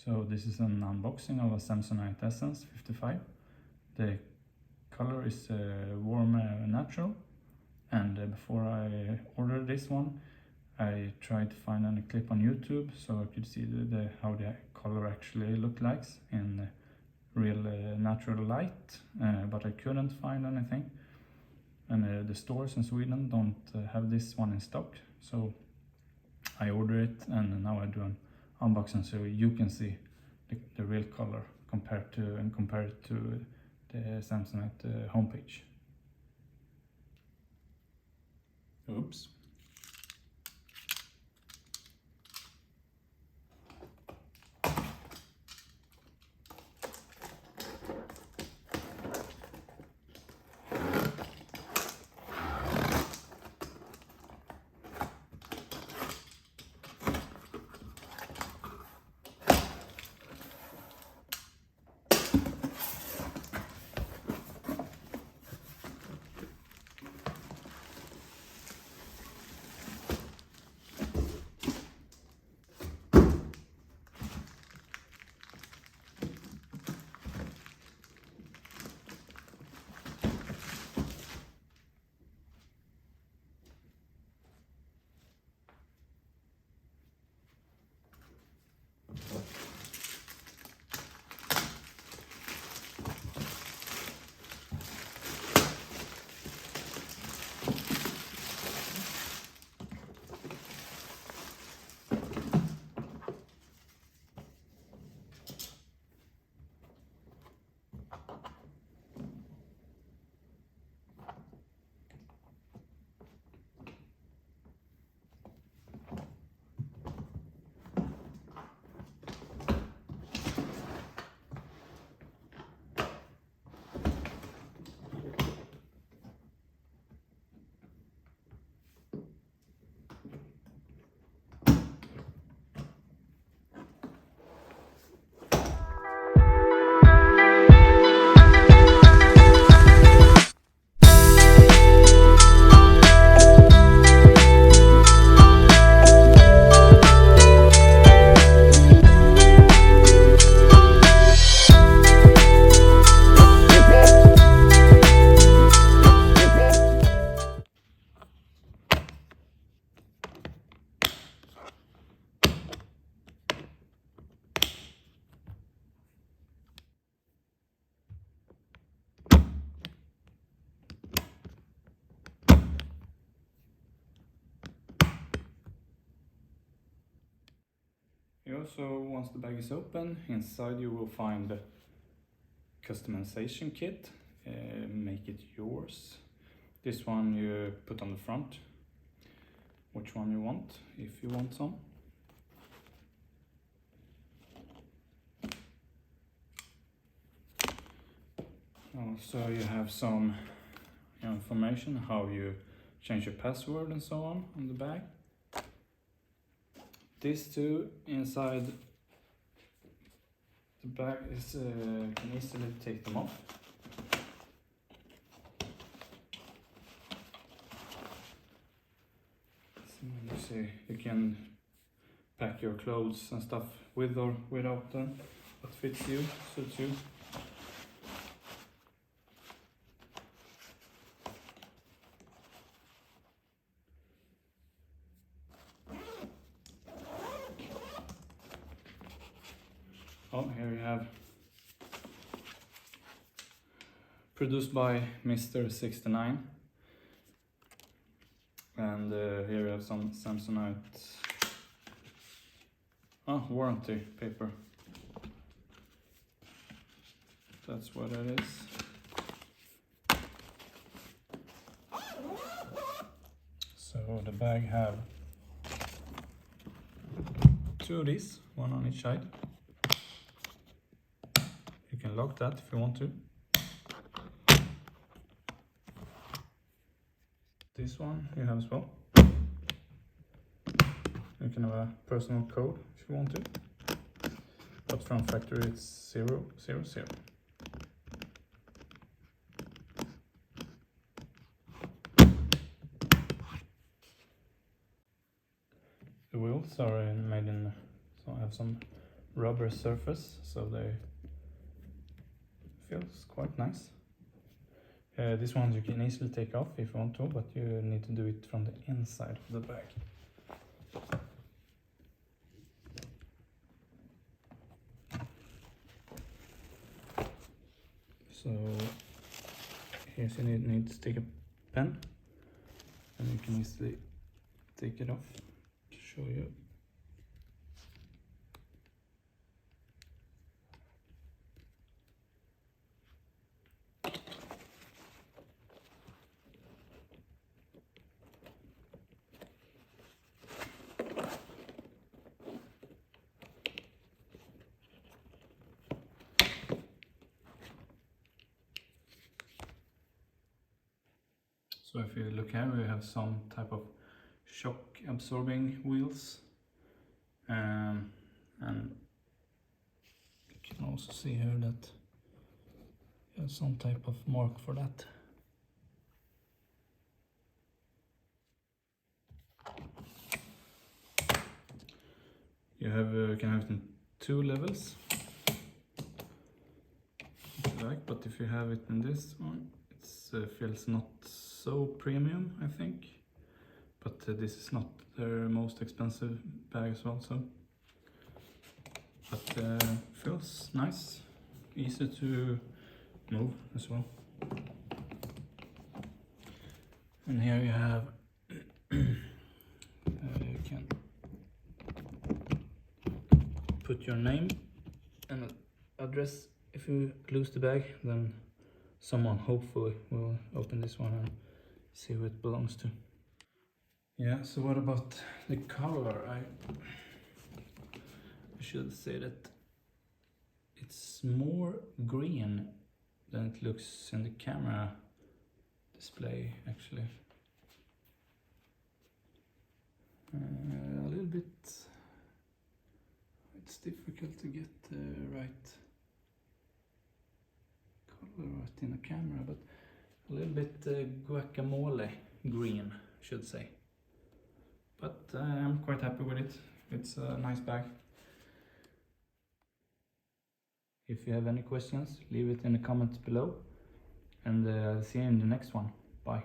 So this is an unboxing of a Samsonite Essens 55. The color is warm natural, and before I ordered this one I tried to find a clip on YouTube so I could see how the color actually looked like in real natural light, but I couldn't find anything, and the stores in Sweden don't have this one in stock, so I ordered it, and now I do an unboxing so you can see the real color compare it to the Samsonite homepage. Oops. Also, once the bag is open, inside you will find the customization kit. Make it yours. This one you put on the front, which one you want, if you want some. Also you have some information how you change your password and so on the bag. These two inside the bag is can easily take them off. So you see, you can pack your clothes and stuff with or without them. What fits you, suits you. Oh, here you have produced by Mr. 69, and here you have some Samsonite warranty paper. That's what it is. So the bag have two of these, one on each side. You can lock that if you want to. This one you have as well. You can have a personal code if you want to, but from factory it's 000. The wheels are made in, so I have some rubber surface, so they feels quite nice. This one you can easily take off if you want to, but you need to do it from the inside of the bag. So here you need to take a pen, and you can easily take it off to show you. So if you look here, we have some type of shock absorbing wheels, and you can also see here that you have some type of mark for that. You can have it in 2 levels if you like, but if you have it in this one, it feels not so premium, I think. But this is not their most expensive bag as well, so. But feels nice, easy to move as well. And here you have, you can put your name and address. If you lose the bag, then someone hopefully will open this one and see who it belongs to. Yeah, so what about the color? I should say that it's more green than it looks in the camera display, actually. A little bit, it's difficult to get the right color right in the camera, but a little bit guacamole green, I should say. But I'm quite happy with it. It's a nice bag. If you have any questions, leave it in the comments below, and I'll see you in the next one. Bye.